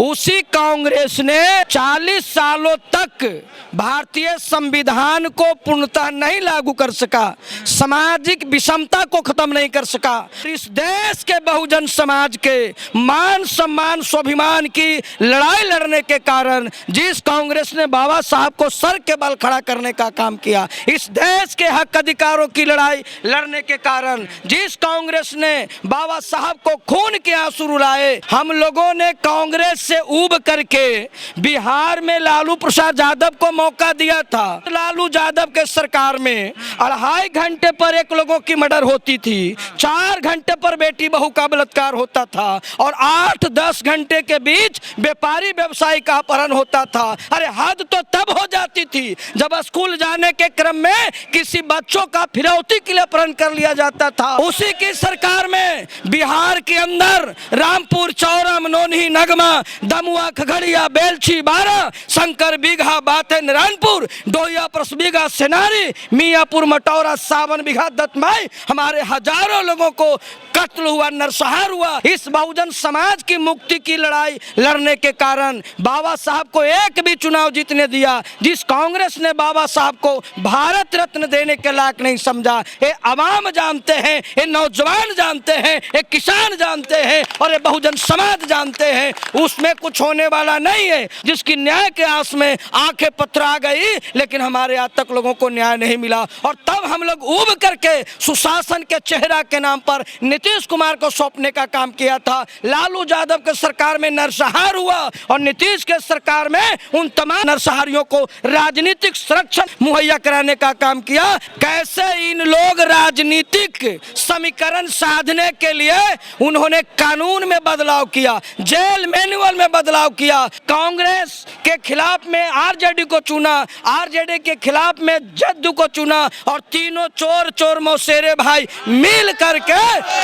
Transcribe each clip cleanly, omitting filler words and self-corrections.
उसी कांग्रेस ने 40 सालों तक भारतीय संविधान को पूर्णतः नहीं लागू कर सका, सामाजिक विषमता को खत्म नहीं कर सका। इस देश के बहुजन समाज के मान सम्मान स्वाभिमान की लड़ाई लड़ने के कारण जिस कांग्रेस ने बाबा साहब को सर के बल खड़ा करने का काम किया, इस देश के हक अधिकारों की लड़ाई लड़ने के कारण जिस कांग्रेस ने बाबा साहब को खून के आंसू रुलाए, हम लोगों ने कांग्रेस से ऊब करके बिहार में लालू प्रसाद यादव को मौका दिया था। लालू यादव के सरकार में 2.5 घंटे पर एक लोगों की मर्डर होती थी, 4 घंटे पर बेटी बहू का बलात्कार होता था और 8-10 घंटे के बीच व्यापारी व्यवसायी का अपहरण होता था। अरे हद तो तब हो जाती थी जब स्कूल जाने के क्रम में किसी बच्चों का फिरौती के लिए अपहरण कर लिया जाता था। उसी की सरकार में बिहार के अंदर रामपुर, चौरा, मनोनी, नगमा, दमुआ, खगड़िया, बेलछी, बारा, शंकर बीघा, बाते, नारायणपुर, डोहिया, परसबीघा, सेनारी, मियापुर, मटौरा, सावन बीघा, दत्तमाई, हमारे हजारों लोगों को कत्ल हुआ, नरसंहार हुआ। इस बहुजन समाज की मुक्ति की लड़ाई लड़ने के कारण बाबा साहब को एक भी चुनाव जीतने दिया। जिस कांग्रेस ने बाबा साहब को भारत रत्न देने के लायक नहीं समझा, ये अवाम जानते हैं, ये नौजवान जानते हैं, ये किसान जानते हैं और ये बहुजन समाज जानते हैं, उसमें कुछ होने वाला नहीं है। जिसकी न्याय के आस में आंखें पथरा गई, लेकिन हमारे आज तक लोगों को न्याय नहीं मिला और तब हम लोग ऊब करके सुशासन के चेहरा के नाम पर नीतीश कुमार को सौंपने का काम किया था। लालू यादव के सरकार में नरसंहार हुआ और नीतीश के सरकार में उन तमाम नरसंहारियों को राजनीतिक संरक्षण मुहैया कराने का काम किया। कैसे इन लोग राजनीतिक समीकरण साधने के लिए उन्होंने कानून में बदलाव किया, जेल मैनुअल में बदलाव किया, कांग्रेस के खिलाफ में आरजेडी को चुना, आरजेडी के खिलाफ में जद्दू को चुना और तीनों चोर चोर मौसेरे भाई मिल करके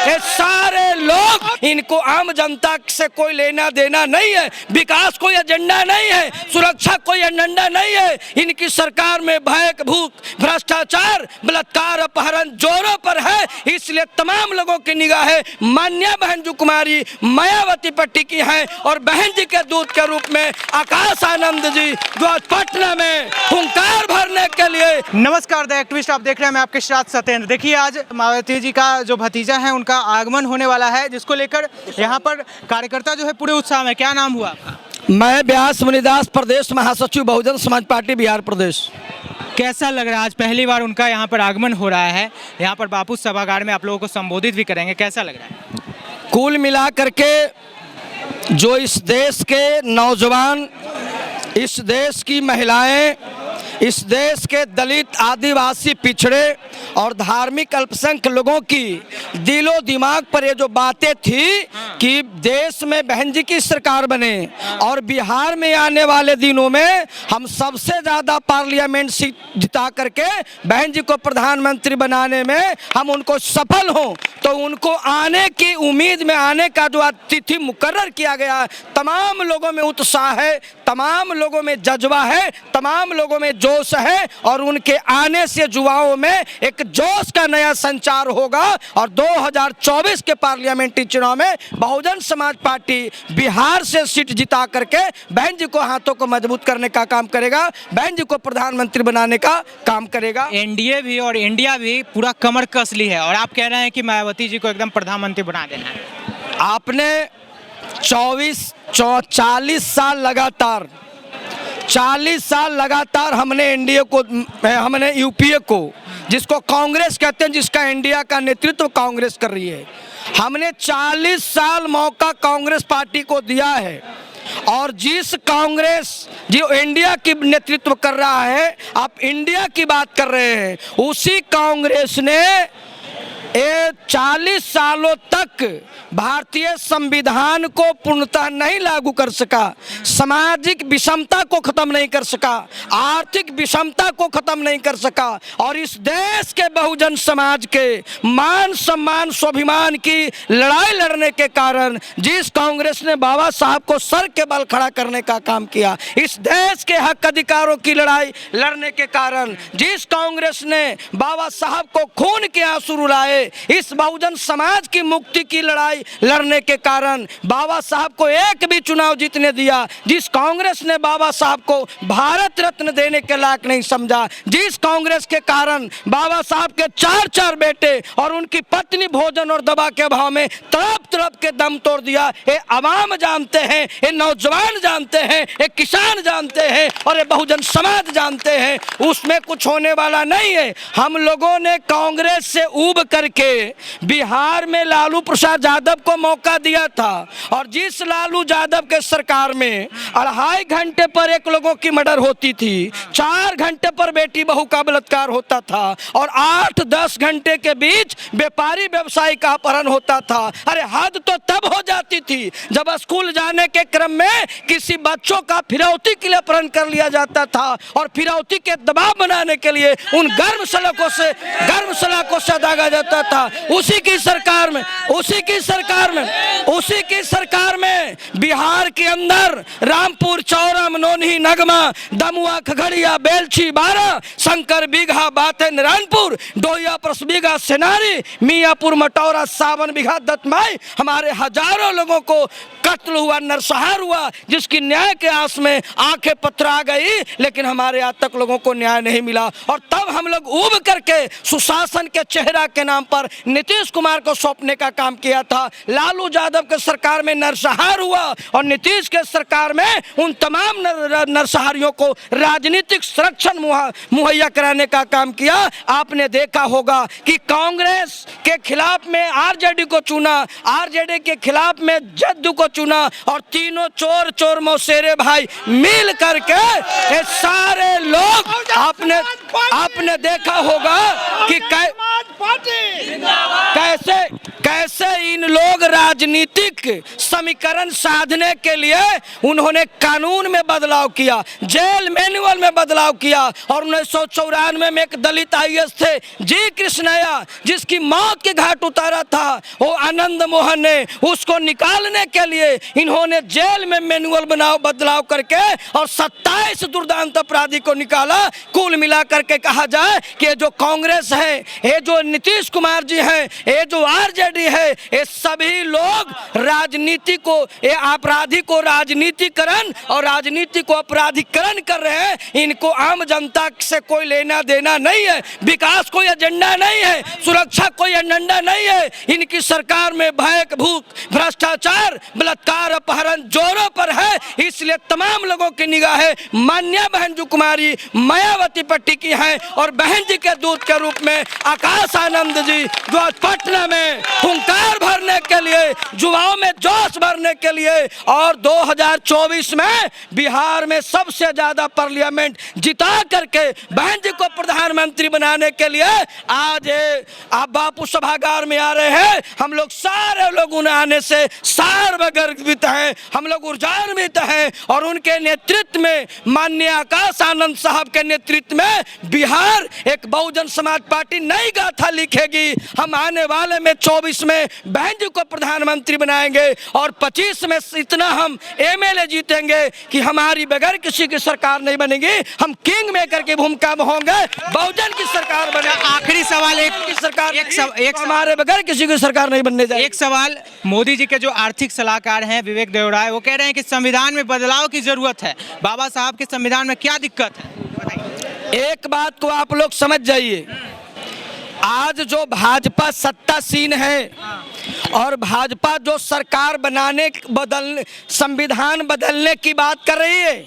ये सारे लोग, इनको आम जनता से कोई लेना देना नहीं है, विकास कोई एजेंडा नहीं है, सुरक्षा कोई एजेंडा नहीं है। इनकी सरकार में भय, भूख, भ्रष्टाचार, बलात्कार, अपहरण जोरों पर है। इसलिए तमाम लोगों की निगाहें मान्या बहन जी कुमारी मायावती पर टिकी हैं और बहन जी के दूत के रूप में आकाश आनंद जी जो आज पटना में हुंकार भरने के लिए। नमस्कार द एक्टिविस्ट, आप देख रहे हैं, मैं आपके साथ सत्येंद्र। देखिए, आज मायावती जी का जो भतीजा है उनका आगमन होने वाला है, जिसको लेकर यहाँ पर कार्यकर्ता जो है पूरे उत्साह में। क्या नाम हुआ आपका? मैं व्यास मुनिदास, प्रदेश महासचिव बहुजन समाज पार्टी बिहार प्रदेश। कैसा लग रहा है आज पहली बार उनका यहाँ पर आगमन हो रहा है, यहाँ पर बापू सभागार में आप लोगों को संबोधित भी करेंगे, कैसा लग रहा है? कुल मिला करके जो इस देश के नौजवान, इस देश की महिलाएं, इस देश के दलित, आदिवासी, पिछड़े और धार्मिक अल्पसंख्यक लोगों की दिलो दिमाग पर ये जो बातें थी कि देश में बहन जी की सरकार बने और बिहार में आने वाले दिनों में हम सबसे ज़्यादा पार्लियामेंट सीट जिता करके बहन जी को प्रधानमंत्री बनाने में हम उनको सफल हों, तो उनको आने की उम्मीद में आने का जो तिथि मुकर्रर किया गया, तमाम लोगों में उत्साह है, तमाम लोगों में जज्बा है, तमाम लोगों में जोश है और उनके आने से युवाओं में एक जोश का नया संचार होगा और 2024 के पार्लियामेंट्री चुनाव में बहुजन समाज पार्टी बिहार से सीट जिता करके बहन जी को हाथों को मजबूत करने का काम करेगा, बहन जी को प्रधानमंत्री बनाने का काम करेगा। एनडीए भी और इंडिया भी पूरा कमर कस ली है और आप कह रहे हैं कि मायावती जी को एकदम प्रधानमंत्री बना देना है। आपने 40 साल लगातार हमने एनडीए को, हमने यूपीए को, जिसको कांग्रेस कहते हैं, जिसका इंडिया का नेतृत्व कांग्रेस कर रही है, हमने 40 साल मौका कांग्रेस पार्टी को दिया है और जिस कांग्रेस जो इंडिया की नेतृत्व कर रहा है, आप इंडिया की बात कर रहे हैं, उसी कांग्रेस ने 40 सालों तक भारतीय संविधान को पूर्णतः नहीं लागू कर सका, सामाजिक विषमता को खत्म नहीं कर सका, आर्थिक विषमता को खत्म नहीं कर सका और इस देश के बहुजन समाज के मान सम्मान स्वाभिमान की लड़ाई लड़ने के कारण जिस कांग्रेस ने बाबा साहब को सर के बल खड़ा करने का काम किया, इस देश के हक अधिकारों की लड़ाई लड़ने के कारण जिस कांग्रेस ने बाबा साहब को खून के आंसू रुलाए, इस बहुजन समाज की मुक्ति की लड़ाई लड़ने के कारण बाबा साहब को एक भी चुनाव जीतने दिया। जिस कांग्रेस ने बाबा साहब को भारत रत्न देने के लायक नहीं समझा, जिस कांग्रेस के कारण बाबा साहब के 4 बेटे और उनकी पत्नी भोजन और दवा के अभाव में तड़प के दम तोड़ दिया, ये अवाम जानते हैं, ये नौजवान जानते हैं, ये किसान जानते हैं और ये बहुजन समाज जानते हैं। उसमें कुछ होने वाला नहीं है। हम लोगों ने कांग्रेस से ऊब करके बिहार में लालू प्रसाद यादव को मौका दिया था और जिस लालू यादव के सरकार में 2.5 घंटे पर एक लोगों की मर्डर होती थी, 4 घंटे पर बेटी बहू का बलात्कार होता था और 8-10 घंटे के बीच व्यापारी व्यवसायी का अपहरण होता था। अरे हद तो तब हो जाती थी जब स्कूल जाने के क्रम में किसी बच्चों का फिरौती के लिए अपहरण कर लिया जाता था और फिरौती के दबाव बनाने के लिए उन गर्म सड़कों से दागा जाता था। उसी की सरकार में बिहार के अंदर रामपुर, चौरम, नोनही, नगमा, दमुआ, खगड़िया, बेलछी, बारा, शंकर बीघा, बाते, नारायणपुर, डोया, परसबीघा, सेनारी, मियापुर, मटौरा, सावन बीघा, दत्तमाई, हमारे हजारों लोगों को कत्ल हुआ, नरसंहार हुआ, जिसकी न्याय के आस में आंखें पथरा गई, लेकिन हमारे आज तक लोगों को न्याय नहीं मिला। और तब हम लोग ऊब करके सुशासन के चेहरा के नाम पर नीतीश कुमार को सौंपने का काम किया था। लालू यादव के सरकार में नरसंहार हुआ और नीतीश के सरकार में उन तमाम नरसंहारियों को राजनीतिक संरक्षण मुहैया कराने का काम किया। आपने देखा होगा कि कांग्रेस के खिलाफ में आरजेडी को चुना, आरजेडी के खिलाफ में जद्दू को चुना और तीनों चोर मौसेरे भाई मिल करके ये सारे लोग आपने देखा होगा कि कैसे इन लोग राजनीतिक समीकरण साधने के लिए उन्होंने कानून में बदलाव किया, जेल मैनुअल में बदलाव किया और 1994 में एक दलित IAS थे जी कृष्णैया, जिसकी मौत के घाट उतारा था, वो आनंद मोहन ने उसको निकालने के लिए इन्होंने जेल में मैनुअल बदलाव करके और 27 दुर्दांत अपराधी को निकाला। कुल मिला करके कहा जाए कि ये जो कांग्रेस है, ये जो नीतीश कुमार जी हैं, ये जो आरजेडी है, ये सभी लोग राजनीति को, ये अपराधी को राजनीतिकरण और राजनीति को अपराधीकरण कर रहे हैं। इनको आम जनता से कोई लेना देना नहीं है, विकास कोई एजेंडा नहीं है, सुरक्षा कोई एजेंडा नहीं है। इनकी सरकार में भय, भूख, भ्रष्टाचार, बलात्कार, अपहरण जोरों पर है। इसलिए तमाम लोगों की निगाहें मान्या बहन जी कुमारी मायावती पर टिकी हैं और बहन जी के दूत के रूप में आकाश आनंद जी जो आज पटना में हुंकार भरने के लिए, युवाओं में जोश भरने के लिए और 2024 में बिहार में सबसे ज्यादा पार्लियामेंट जिता करके बहन जी को प्रधानमंत्री बनाने के लिए आज आप बापू सभागार में आ रहे हैं। हम लोग सारे लोग उन्हें आने से गर्वित हैं, हम लोग ऊर्जान्वित हैं और उनके नेतृत्व में माननीय आकाश आनंद साहब के नेतृत्व में बिहार एक बहुजन समाज पार्टी नई गाथा लिखेगी। हम आने वाले में 24 में बहन जी को प्रधानमंत्री बनाएंगे और 25 में इतना हम MLA जीतेंगे कि हमारी बगैर किसी की सरकार नहीं बनेगी। हम किंग मेकर की भूमिका में होंगे, बहुजन की सरकार बने। आखिरी सवाल एक हमारे बगैर किसी की सरकार नहीं बनने जाएगी। एक सवाल, मोदी जी के जो आर्थिक सलाहकार हैं विवेक देवराय, वो कह रहे हैं कि संविधान में बदलाव की जरूरत है। बाबा साहब के संविधान में क्या दिक्कत है, बताइए। एक बात को आप लोग समझ जाइए, आज जो भाजपा सत्तासीन है और भाजपा जो सरकार संविधान बदलने की बात कर रही है,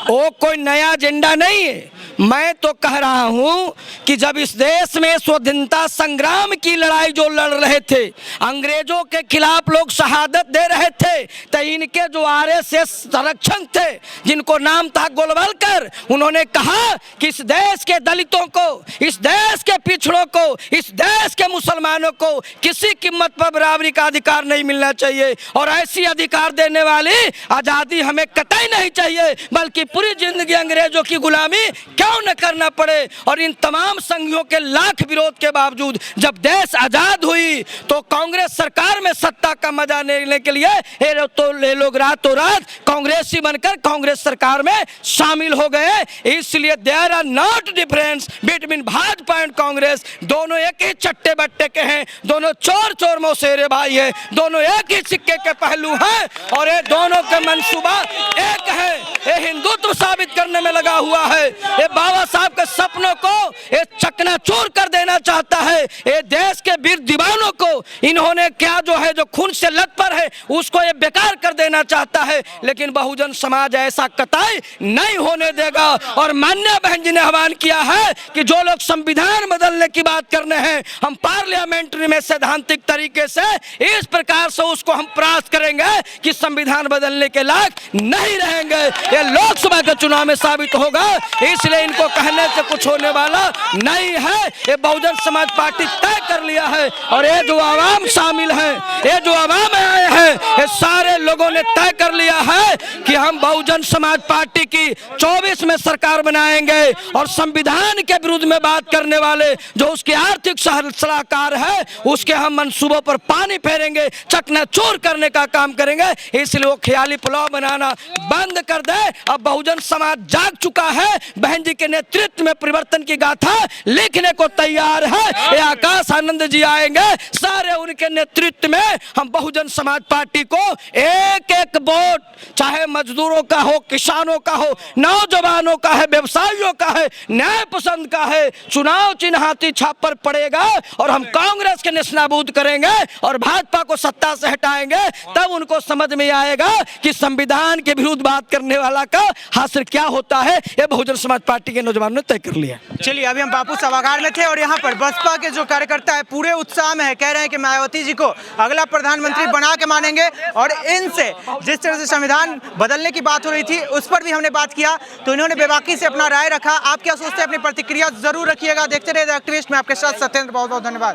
वो कोई नया एजेंडा नहीं है। मैं तो कह रहा हूं कि जब इस देश में स्वतंत्रता संग्राम की लड़ाई जो लड़ रहे थे, अंग्रेजों के खिलाफ लोग शहादत दे रहे थे, तो इनके जो RSS संरक्षक थे जिनको नाम था गोलवलकर, उन्होंने कहा कि इस देश के दलितों को, इस देश के पिछड़ों को, इस देश के मुसलमानों को किसी कीमत पर बराबरी का अधिकार नहीं मिलना चाहिए और ऐसी अधिकार देने वाली आजादी हमें कतई नहीं चाहिए, बल्कि पूरी जिंदगी अंग्रेजों की गुलामी क्यों न करना पड़े। और इन तमाम संघियों के लाख विरोध के बावजूद जब देश आजाद हुई तो कांग्रेस सरकार में सत्ता का मजा लेने के लिए ये लोग रातों रात कांग्रेसी बनकर कांग्रेस सरकार में शामिल हो गए। इसलिए there are not difference between Bhajpa and Congress. दोनों एक ही चट्टे बट्टे के हैं, दोनों चोर चोर मौसेरे भाई है, दोनों एक ही सिक्के के पहलू हैं और ये दोनों का मंसूबा एक है। ये हिंदुत्व साबित करने में लगा हुआ है, ये बाबा साहब के सपनों को ये चकनाचूर कर देना चाहता है। ये देश के वीर दीवानों को इन्होंने क्या जो है जो खून से लथपथ है उसको ये बेकार कर देना चाहता है। लेकिन बहुजन समाज ऐसा कतई नहीं होने देगा। और माननीय बहन जी ने आह्वान किया है कि जो लोग संविधान बदलने की बात करने हैं हम पार्लियामेंट्री में सैद्धांतिक तरीके से इस प्रकार से उसको हम प्रयास करेंगे कि संविधान बदलने के लायक नहीं रहेंगे। ये लोकसभा के चुनाव में साबित होगा, इसलिए इनको कहने से कुछ होने वाला नहीं है। ये बहुजन समाज पार्टी तय कर लिया है और ये जो आवाम शामिल है, ये जो आवाम आए हैं, ये सारे लोगों ने तय कर लिया है कि हम बहुजन समाज पार्टी की 24 में सरकार बनाएंगे और संविधान के विरुद्ध में बात करने वाले जो उसके आर्थिक सलाहकार है उसके हम मंसूबों पर पानी फेरेंगे, चकनाचूर करने का काम करेंगे। इसलिए वो ख्याली पुलाव बनाना बंद कर दे। अब बहुजन समाज जाग चुका है, बहन जी के नेतृत्व में परिवर्तन की गाथा लिखने को तैयार है। ये आकाश आनंद जी आएंगे, सारे उनके नेतृत्व में हम बहुजन समाज पार्टी को एक एक वोट, चाहे मजदूरों का हो, किसानों का हो, नौजवानों का है, व्यवसायियों का है, न्याय पसंद का है, चुनाव चिन्ह हाथी छाप पर पड़ेगा और हम कांग्रेस के नेस्तनाबूद करेंगे और भाजपा को सत्ता से हटाएंगे। तब उनको समझ में आएगा कि संविधान के विरुद्ध बात करने वाला का हासिल क्या होता है। ये बहुजन समाज पार्टी के नौजवानों ने तय कर लिया। चलिए, अभी हम बापू सभागार में थे और यहाँ पर बसपा के जो कार्यकर्ता है पूरे उत्साह में है, कह रहे हैं कि मायावती जी को अगला प्रधानमंत्री बना के मानेंगे। और इनसे जिस तरह से संविधान बदलने की बात हो रही थी उस पर भी हमने बात किया तो इन्होंने बेबाकी से अपना राय रखा। आप क्या सोचते हैं, अपनी प्रतिक्रिया जरूर रखिएगा। देखते रहिए द एक्टिविस्ट में आपके साथ सत्येंद्र। बहुत बहुत धन्यवाद।